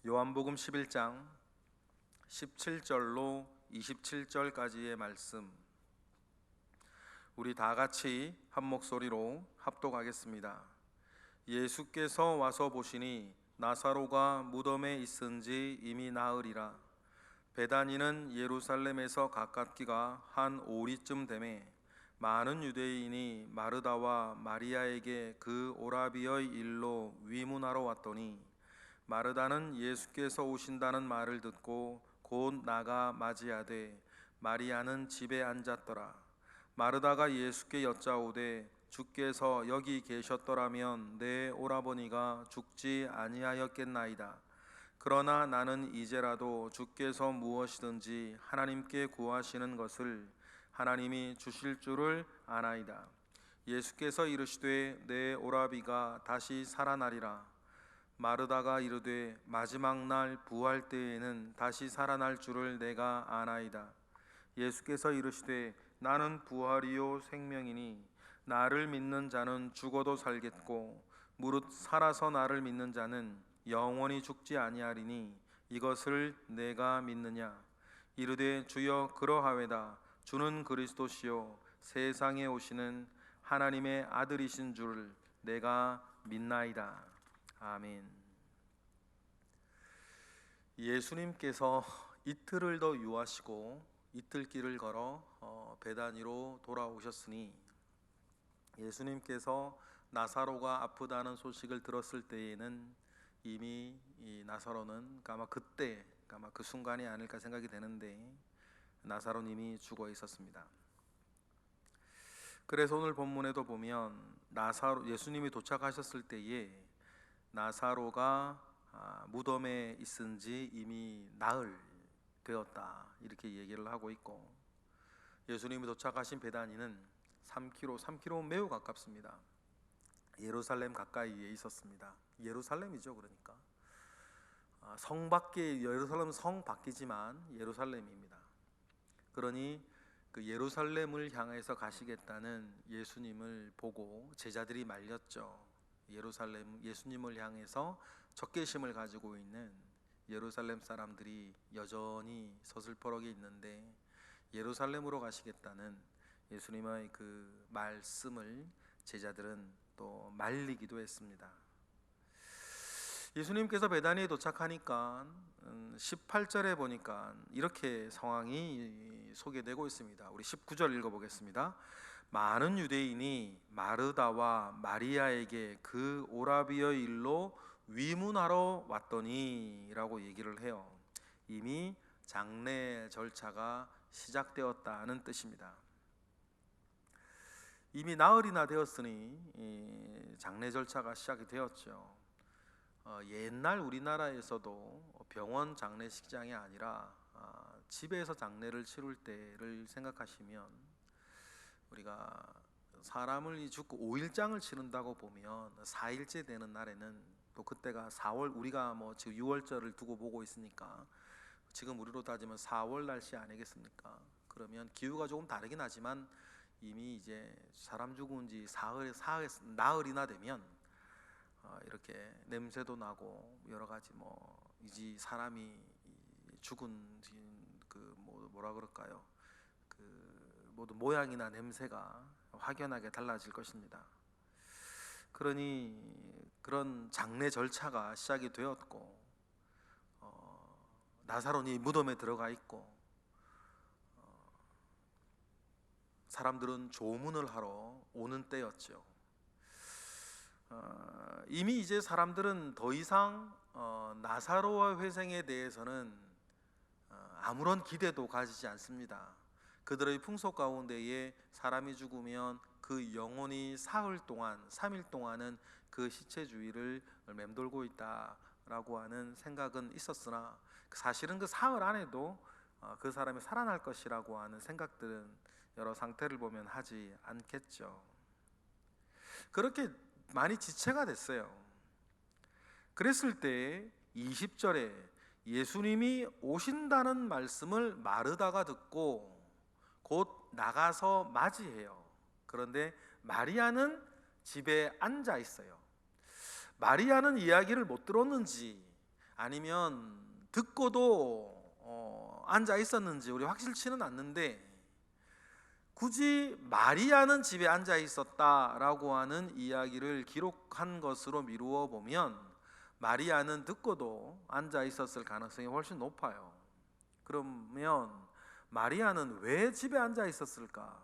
요한복음 11장 17절로 27절까지의 말씀, 우리 다 같이 한 목소리로 합독하겠습니다. 예수께서 와서 보시니 나사로가 무덤에 있은지 이미 나으리라. 베다니는 예루살렘에서 가깝기가 한 오리쯤 되매 많은 유대인이 마르다와 마리아에게 그 오라비의 일로 위문하러 왔더니, 마르다는 예수께서 오신다는 말을 듣고 곧 나가 맞이하되 마리아는 집에 앉았더라. 마르다가 예수께 여짜오되 주께서 여기 계셨더라면 내 오라버니가 죽지 아니하였겠나이다. 그러나 나는 이제라도 주께서 무엇이든지 하나님께 구하시는 것을 하나님이 주실 줄을 아나이다. 예수께서 이르시되 내 오라비가 다시 살아나리라. 마르다가 이르되 마지막 날 부활 때에는 다시 살아날 줄을 내가 아나이다. 예수께서 이르시되 나는 부활이요 생명이니 나를 믿는 자는 죽어도 살겠고 무릇 살아서 나를 믿는 자는 영원히 죽지 아니하리니 이것을 내가 믿느냐. 이르되 주여 그러하외다. 주는 그리스도시요 세상에 오시는 하나님의 아들이신 줄을 내가 믿나이다. 아멘. 예수님께서 이틀을 더 유하시고 이틀 길을 걸어 베다니로 돌아오셨으니, 예수님께서 나사로가 아프다는 소식을 들었을 때에는 이미 이 나사로는 아마 그 순간이 아닐까 생각이 되는데, 나사로님이 죽어 있었습니다. 그래서 오늘 본문에도 보면 예수님이 도착하셨을 때에 나사로가 무덤에 있은지 이미 나흘 되었다, 이렇게 얘기를 하고 있고, 예수님이 도착하신 베다니는 3km 매우 가깝습니다. 예루살렘 가까이에 있었습니다. 예루살렘이죠. 그러니까 성 밖에, 예루살렘은 성 밖이지만 예루살렘입니다. 그러니 그 예루살렘을 향해서 가시겠다는 예수님을 보고 제자들이 말렸죠. 예수님을 향해서 적개심을 가지고 있는 예루살렘 사람들이 여전히 서슬퍼러기 있는데, 예루살렘으로 가시겠다는 예수님의 그 말씀을 제자들은 또 말리기도 했습니다. 예수님께서 베다니에 도착하니까 18절에 보니까 이렇게 상황이 소개되고 있습니다. 우리 19절 읽어보겠습니다. 많은 유대인이 마르다와 마리아에게 그 오라비의 일로 위문하러 왔더니 라고 얘기를 해요. 이미 장례 절차가 시작되었다는 뜻입니다. 이미 나흘이나 되었으니 장례 절차가 시작이 되었죠. 옛날 우리나라에서도 병원 장례식장이 아니라 집에서 장례를 치를 때를 생각하시면, 우리가 사람을 죽고 5일장을 치른다고 보면 4일째 되는 날에는, 또 그때가 4월, 우리가 뭐 지금 6월절을 두고 보고 있으니까 지금 우리로 따지면 4월 날씨 아니겠습니까? 그러면 기후가 조금 다르긴 하지만 이미 이제 사람 죽은 지 나흘이나 되면 이렇게 냄새도 나고 여러 가지 이제 사람이 죽은 그 뭐라 그럴까요? 그 모든 모양이나 냄새가 확연하게 달라질 것입니다. 그러니 그런 장례 절차가 시작이 되었고, 나사로니 무덤에 들어가 있고, 사람들은 조문을 하러 오는 때였죠. 이미 이제 사람들은 더 이상 나사로의 회생에 대해서는 아무런 기대도 가지지 않습니다. 그들의 풍속 가운데에 사람이 죽으면 그 영혼이 사흘 동안, 3일 동안은 그 시체 주위를 맴돌고 있다라고 하는 생각은 있었으나, 사실은 그 사흘 안에도 그 사람이 살아날 것이라고 하는 생각들은 여러 상태를 보면 하지 않겠죠. 그렇게 많이 지체가 됐어요. 그랬을 때 20절에 예수님이 오신다는 말씀을 마르다가 듣고 곧 나가서 맞이해요. 그런데 마리아는 집에 앉아 있어요. 마리아는 이야기를 못 들었는지 아니면 듣고도 앉아 있었는지 우리 확실치는 않는데, 굳이 마리아는 집에 앉아 있었다라고 하는 이야기를 기록한 것으로 미루어 보면 마리아는 듣고도 앉아 있었을 가능성이 훨씬 높아요. 그러면 마리아는 왜 집에 앉아 있었을까?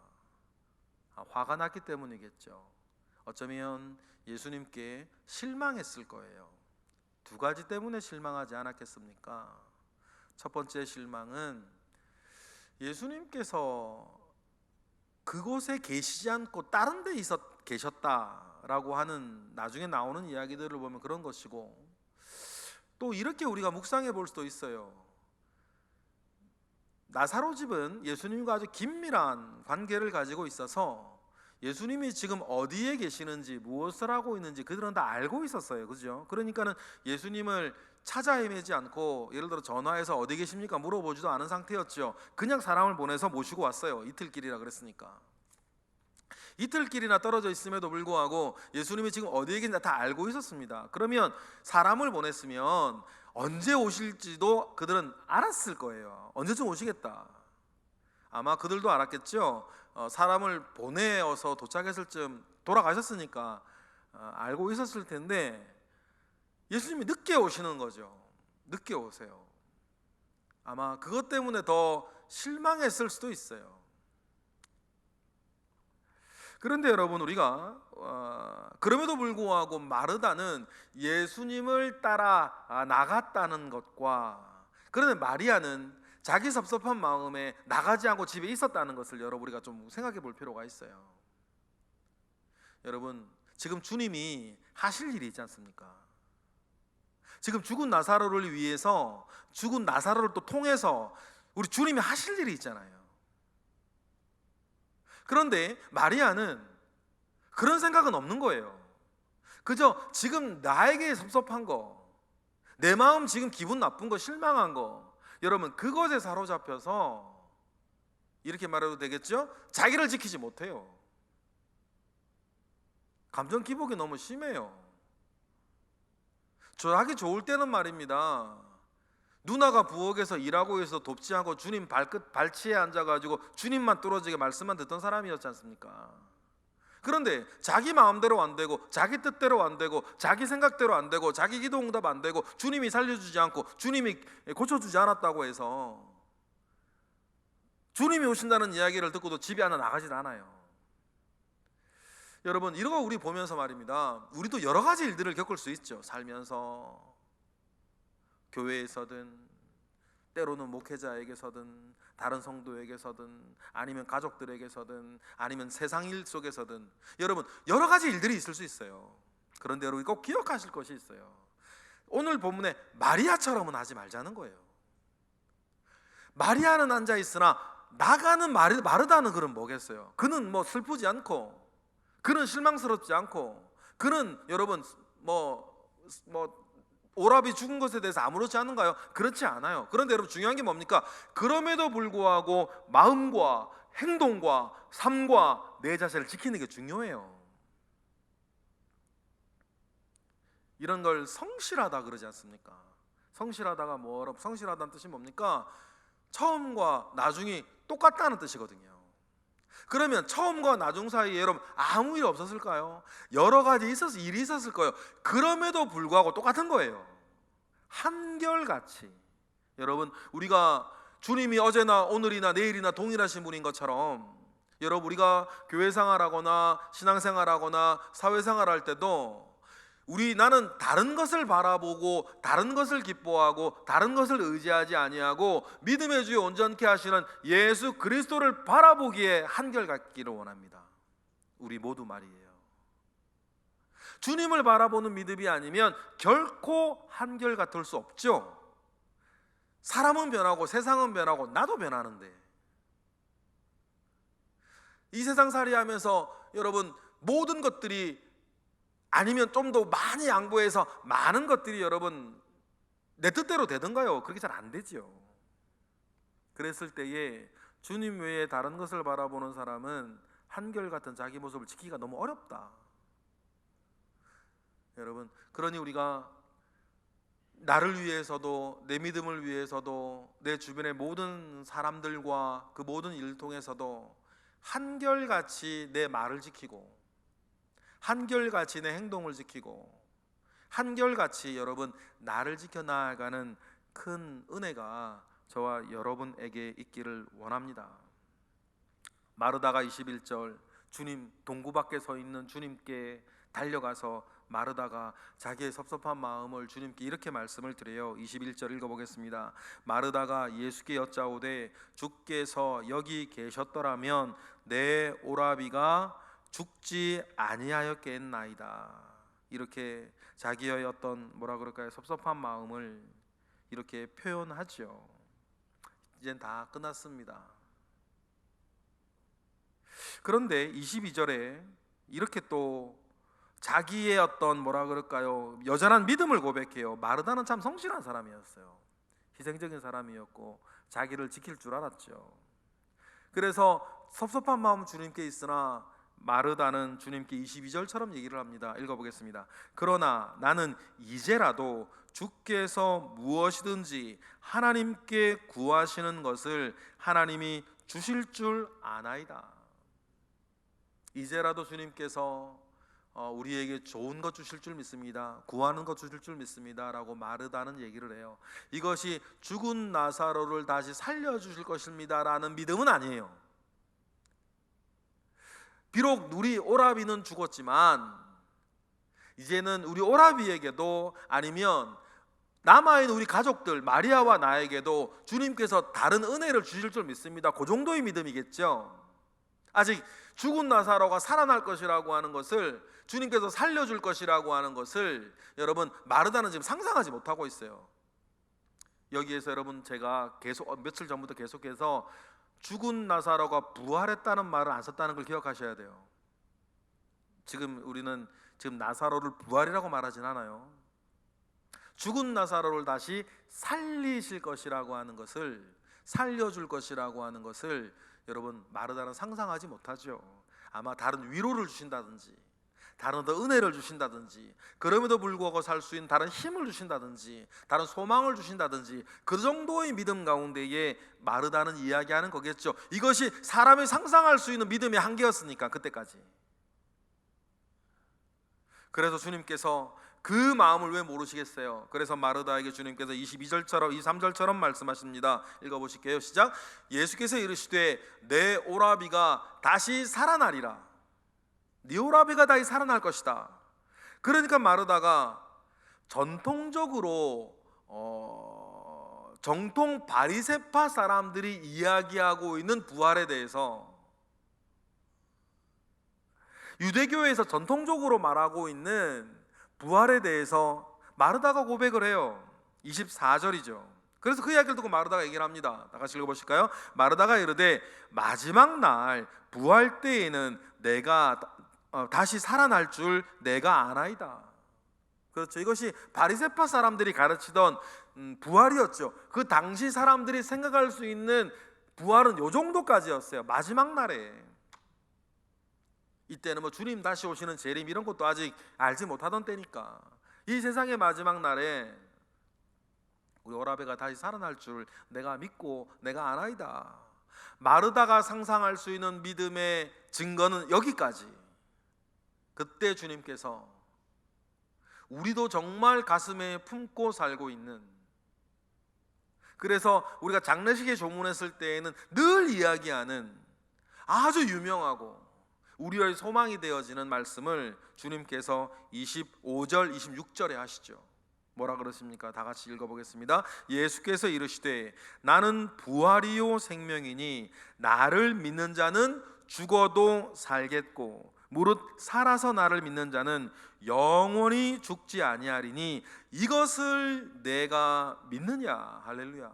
화가 났기 때문이겠죠. 어쩌면 예수님께 실망했을 거예요. 두 가지 때문에 실망하지 않았겠습니까? 첫 번째 실망은 예수님께서 그곳에 계시지 않고 다른 데 계셨다라고 하는 나중에 나오는 이야기들을 보면 그런 것이고, 또 이렇게 우리가 묵상해 볼 수도 있어요. 나사로 집은 예수님과 아주 긴밀한 관계를 가지고 있어서 예수님이 지금 어디에 계시는지 무엇을 하고 있는지 그들은 다 알고 있었어요. 그죠? 그러니까는 예수님을 찾아 헤매지 않고, 예를 들어 전화해서 어디 계십니까 물어보지도 않은 상태였죠. 그냥 사람을 보내서 모시고 왔어요. 이틀길이라 그랬으니까. 이틀길이나 떨어져 있음에도 불구하고 예수님이 지금 어디에 계신지 다 알고 있었습니다. 그러면 사람을 보냈으면 언제 오실지도 그들은 알았을 거예요. 언제쯤 오시겠다. 아마 그들도 알았겠죠. 사람을 보내어서 도착했을 쯤 돌아가셨으니까 알고 있었을 텐데, 예수님이 늦게 오시는 거죠. 늦게 오세요. 아마 그것 때문에 더 실망했을 수도 있어요. 그런데 여러분, 우리가 그럼에도 불구하고 마르다는 예수님을 따라 나갔다는 것과, 그런데 마리아는 자기 섭섭한 마음에 나가지 않고 집에 있었다는 것을 여러분 우리가 좀 생각해 볼 필요가 있어요. 여러분, 지금 주님이 하실 일이 있지 않습니까? 지금 죽은 나사로를 위해서, 죽은 나사로를 또 통해서 우리 주님이 하실 일이 있잖아요. 그런데 마리아는 그런 생각은 없는 거예요. 그저 지금 나에게 섭섭한 거, 내 마음 지금 기분 나쁜 거, 실망한 거, 여러분 그것에 사로잡혀서, 이렇게 말해도 되겠죠? 자기를 지키지 못해요. 감정 기복이 너무 심해요. 하기 좋을 때는 말입니다, 누나가 부엌에서 일하고 있어서 돕지 않고 주님 발치에 앉아가지고 주님만 뚫어지게 말씀만 듣던 사람이었지 않습니까? 그런데 자기 마음대로 안 되고, 자기 뜻대로 안 되고, 자기 생각대로 안 되고, 자기 기도 응답 안 되고, 주님이 살려주지 않고 주님이 고쳐주지 않았다고 해서 주님이 오신다는 이야기를 듣고도 집에 하나 나가질 않아요. 여러분, 이런 거 우리 보면서 말입니다, 우리도 여러 가지 일들을 겪을 수 있죠. 살면서 교회에서든, 때로는 목회자에게서든, 다른 성도에게서든, 아니면 가족들에게서든, 아니면 세상 일 속에서든, 여러분 여러 가지 일들이 있을 수 있어요. 그런데 여러분 꼭 기억하실 것이 있어요. 오늘 본문에 마리아처럼은 하지 말자는 거예요. 마리아는 앉아 있으나 나가는 마르다는 그는 뭐겠어요? 그는 뭐 슬프지 않고, 그는 실망스럽지 않고, 그는 여러분 오라비 죽은 것에 대해서 아무렇지 않은가요? 그렇지 않아요. 그런데 여러분 중요한 게 뭡니까? 그럼에도 불구하고 마음과 행동과 삶과 내 자신을 지키는 게 중요해요. 이런 걸 성실하다 그러지 않습니까? 성실하다가 성실하다는 뜻이 뭡니까? 처음과 나중이 똑같다는 뜻이거든요. 그러면 처음과 나중 사이에 여러분 아무 일 없었을까요? 여러 가지 일이 있었을 거예요. 그럼에도 불구하고 똑같은 거예요. 한결같이. 여러분, 우리가 주님이 어제나 오늘이나 내일이나 동일하신 분인 것처럼, 여러분 우리가 교회 생활하거나 신앙생활하거나 사회생활할 때도 나는 다른 것을 바라보고, 다른 것을 기뻐하고, 다른 것을 의지하지 아니하고 믿음의 주에 온전케 하시는 예수 그리스도를 바라보기에 한결같기를 원합니다. 우리 모두 말이에요. 주님을 바라보는 믿음이 아니면 결코 한결같을 수 없죠. 사람은 변하고 세상은 변하고 나도 변하는데, 이 세상살이 하면서 여러분 모든 것들이, 아니면 좀 더 많이 양보해서 많은 것들이 여러분 내 뜻대로 되던가요? 그렇게 잘 안 되죠. 그랬을 때에 주님 외에 다른 것을 바라보는 사람은 한결같은 자기 모습을 지키기가 너무 어렵다. 여러분, 그러니 우리가 나를 위해서도, 내 믿음을 위해서도, 내 주변의 모든 사람들과 그 모든 일을 통해서도 한결같이 내 말을 지키고, 한결같이 내 행동을 지키고, 한결같이 여러분 나를 지켜나가는 큰 은혜가 저와 여러분에게 있기를 원합니다. 마르다가 21절, 주님 동구 밖에 서 있는 주님께 달려가서 마르다가 자기의 섭섭한 마음을 주님께 이렇게 말씀을 드려요. 21절 읽어보겠습니다. 마르다가 예수께 여짜오되 주께서 여기 계셨더라면 내 오라비가 죽지 아니하였겠나이다. 이렇게 자기의 어떤 뭐라 그럴까요? 섭섭한 마음을 이렇게 표현하죠. 이젠 다 끝났습니다. 그런데 22절에 이렇게 또 자기의 어떤 뭐라 그럴까요? 여전한 믿음을 고백해요. 마르다는 참 성실한 사람이었어요. 희생적인 사람이었고 자기를 지킬 줄 알았죠. 그래서 섭섭한 마음 주님께 있으나 마르다는 주님께 22절처럼 얘기를 합니다. 읽어보겠습니다. 그러나 나는 이제라도 주께서 무엇이든지 하나님께 구하시는 것을 하나님이 주실 줄 아나이다. 이제라도 주님께서 우리에게 좋은 것 주실 줄 믿습니다. 구하는 것 주실 줄 믿습니다 라고 마르다는 얘기를 해요. 이것이 죽은 나사로를 다시 살려주실 것입니다 라는 믿음은 아니에요. 비록 우리 오라비는 죽었지만 이제는 우리 오라비에게도 아니면 남아있는 우리 가족들 마리아와 나에게도 주님께서 다른 은혜를 주실 줄 믿습니다. 그 정도의 믿음이겠죠. 아직 죽은 나사로가 살아날 것이라고 하는 것을, 주님께서 살려줄 것이라고 하는 것을 여러분 마르다는 지금 상상하지 못하고 있어요. 여기에서 여러분 제가 계속 며칠 전부터 계속해서 죽은 나사로가 부활했다는 말을 안 썼다는 걸 기억하셔야 돼요. 지금 우리는 지금 나사로를 부활이라고 말하진 않아요. 죽은 나사로를 다시 살리실 것이라고 하는 것을, 살려줄 것이라고 하는 것을 여러분 마르다는 상상하지 못하죠. 아마 다른 위로를 주신다든지, 다른 더 은혜를 주신다든지, 그럼에도 불구하고 살 수 있는 다른 힘을 주신다든지, 다른 소망을 주신다든지, 그 정도의 믿음 가운데에 마르다는 이야기하는 거겠죠. 이것이 사람이 상상할 수 있는 믿음의 한계였으니까 그때까지. 그래서 주님께서 그 마음을 왜 모르시겠어요? 그래서 마르다에게 주님께서 22절처럼 23절처럼 말씀하십니다. 읽어보실게요. 시작. 예수께서 이르시되 내 오라비가 다시 살아나리라. 네 오라비가 다시 살아날 것이다. 그러니까 마르다가 전통적으로 정통 바리새파 사람들이 이야기하고 있는 부활에 대해서, 유대교에서 전통적으로 말하고 있는 부활에 대해서 마르다가 고백을 해요. 24절이죠. 그래서 그 이야기를 듣고 마르다가 얘기를 합니다. 다 같이 읽어보실까요? 마르다가 이르되 마지막 날 부활 때에는 내가 다시 살아날 줄 내가 아나이다. 그렇죠. 이것이 바리새파 사람들이 가르치던 부활이었죠. 그 당시 사람들이 생각할 수 있는 부활은 요 정도까지였어요. 마지막 날에. 이때는 뭐 주님 다시 오시는 재림 이런 것도 아직 알지 못하던 때니까 이 세상의 마지막 날에 우리 오라베가 다시 살아날 줄 내가 믿고 내가 아나이다. 마르다가 상상할 수 있는 믿음의 증거는 여기까지. 그때 주님께서 우리도 정말 가슴에 품고 살고 있는, 그래서 우리가 장례식에 조문했을 때에는 늘 이야기하는 아주 유명하고 우리의 소망이 되어지는 말씀을 주님께서 25절 26절에 하시죠. 뭐라 그러십니까? 다 같이 읽어보겠습니다. 예수께서 이르시되 나는 부활이요 생명이니 나를 믿는 자는 죽어도 살겠고 무릇 살아서 나를 믿는 자는 영원히 죽지 아니하리니 이것을 내가 믿느냐. 할렐루야.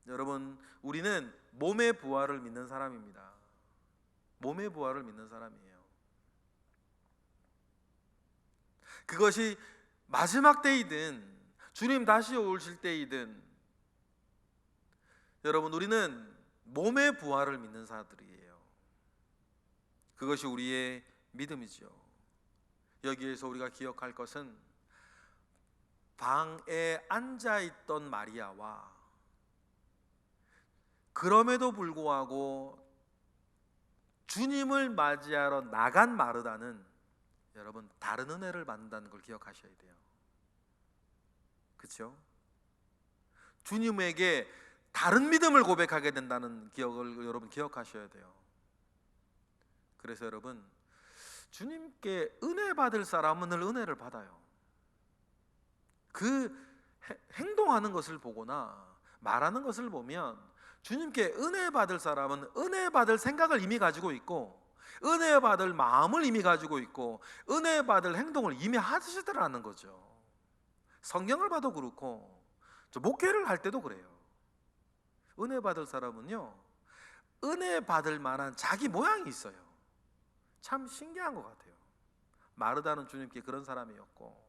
여러분, 우리는 몸의 부활을 믿는 사람입니다. 몸의 부활을 믿는 사람이에요. 그것이 마지막 때이든 주님 다시 오실 때이든 여러분, 우리는 몸의 부활을 믿는 자들이에요. 그것이 우리의 믿음이죠. 여기에서 우리가 기억할 것은 방에 앉아 있던 마리아와 그럼에도 불구하고 주님을 맞이하러 나간 마르다는 여러분 다른 은혜를 받는다는 걸 기억하셔야 돼요. 그렇죠? 주님에게 다른 믿음을 고백하게 된다는 기억을 여러분 기억하셔야 돼요. 그래서 여러분 주님께 은혜 받을 사람은 늘 은혜를 받아요. 그 행동하는 것을 보거나 말하는 것을 보면 주님께 은혜 받을 사람은 은혜 받을 생각을 이미 가지고 있고 은혜 받을 마음을 이미 가지고 있고 은혜 받을 행동을 이미 하시더라는 거죠. 성경을 봐도 그렇고 저 목회를 할 때도 그래요. 은혜 받을 사람은요 은혜 받을 만한 자기 모양이 있어요. 참 신기한 것 같아요. 마르다는 주님께 그런 사람이었고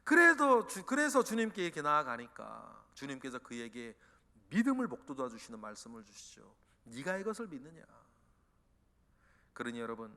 그래서 주님께 이렇게 나아가니까 주님께서 그에게 믿음을 복돋아 주시는 말씀을 주시죠. 네가 이것을 믿느냐. 그러니 여러분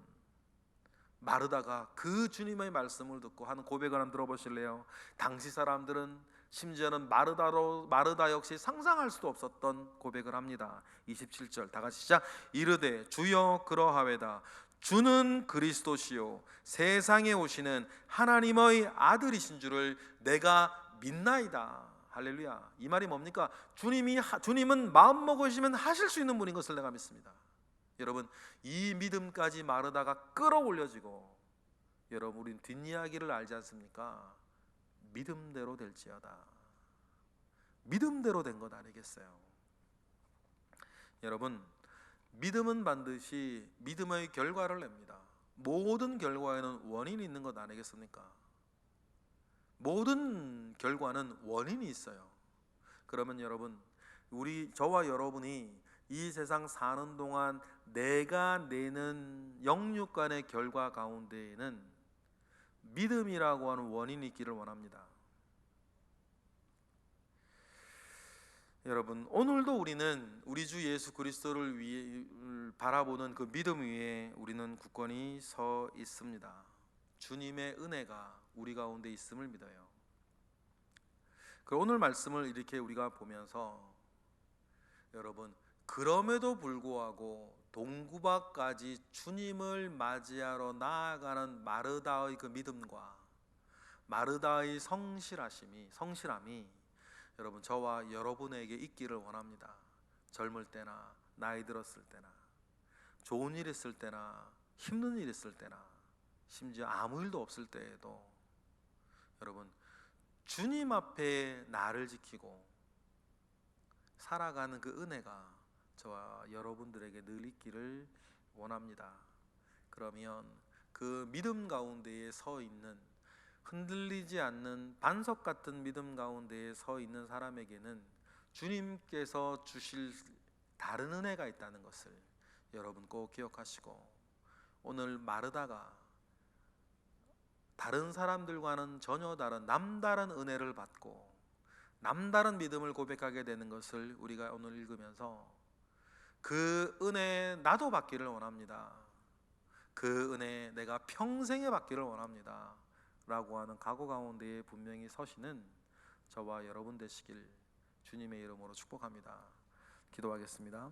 마르다가 그 주님의 말씀을 듣고 하는 고백을 한번 들어보실래요? 당시 사람들은 심지어는 마르다 역시 상상할 수도 없었던 고백을 합니다. 27절 다 같이 시작. 이르되 주여 그러하외다. 주는 그리스도시요 세상에 오시는 하나님의 아들이신 줄을 내가 믿나이다. 할렐루야. 이 말이 뭡니까? 주님은 마음 먹으시면 하실 수 있는 분인 것을 내가 믿습니다. 여러분 이 믿음까지 마르다가 끌어올려지고 여러분 우린 뒷이야기를 알지 않습니까? 믿음대로 될지어다. 믿음대로 된 것 아니겠어요? 여러분 믿음은 반드시 믿음의 결과를 냅니다. 모든 결과에는 원인이 있는 것 아니겠습니까? 모든 결과는 원인이 있어요. 그러면 여러분 저와 여러분이 이 세상 사는 동안 내가 내는 영육간의 결과 가운데에는 믿음이라고 하는 원인이 있기를 원합니다. 여러분 오늘도 우리는 우리 주 예수 그리스도를 위해 바라보는 그 믿음 위에 우리는 굳건히 서 있습니다. 주님의 은혜가 우리 가운데 있음을 믿어요. 그 오늘 말씀을 이렇게 우리가 보면서 여러분 그럼에도 불구하고 동구박까지 주님을 맞이하러 나아가는 마르다의 그 믿음과 마르다의 성실함이 여러분 저와 여러분에게 있기를 원합니다. 젊을 때나 나이 들었을 때나 좋은 일 있을 때나 힘든 일 있을 때나 심지어 아무 일도 없을 때에도 여러분 주님 앞에 나를 지키고 살아가는 그 은혜가 저와 여러분들에게 늘 있기를 원합니다. 그러면 그 믿음 가운데에 서 있는 흔들리지 않는 반석 같은 믿음 가운데에 서 있는 사람에게는 주님께서 주실 다른 은혜가 있다는 것을 여러분 꼭 기억하시고 오늘 마르다가 다른 사람들과는 전혀 다른 남다른 은혜를 받고 남다른 믿음을 고백하게 되는 것을 우리가 오늘 읽으면서 그 은혜 나도 받기를 원합니다. 그 은혜 내가 평생에 받기를 원합니다 라고 하는 각오 가운데에 분명히 서시는 저와 여러분 되시길 주님의 이름으로 축복합니다. 기도하겠습니다.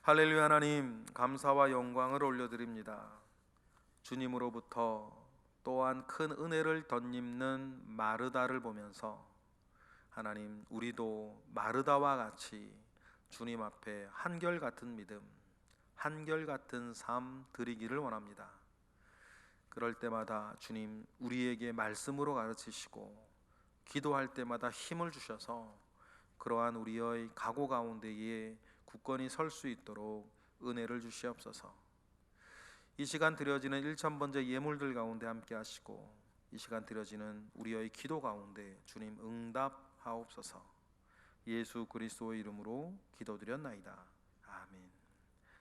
할렐루야. 하나님 감사와 영광을 올려드립니다. 주님으로부터 또한 큰 은혜를 덧입는 마르다를 보면서 하나님 우리도 마르다와 같이 주님 앞에 한결같은 믿음, 한결같은 삶 드리기를 원합니다. 그럴 때마다 주님 우리에게 말씀으로 가르치시고 기도할 때마다 힘을 주셔서 그러한 우리의 각오 가운데에 굳건히 설 수 있도록 은혜를 주시옵소서. 이 시간 드려지는 1000번째 예물들 가운데 함께 하시고 이 시간 드려지는 우리의 기도 가운데 주님 응답하옵소서. 예수 그리스도의 이름으로 기도드렸나이다.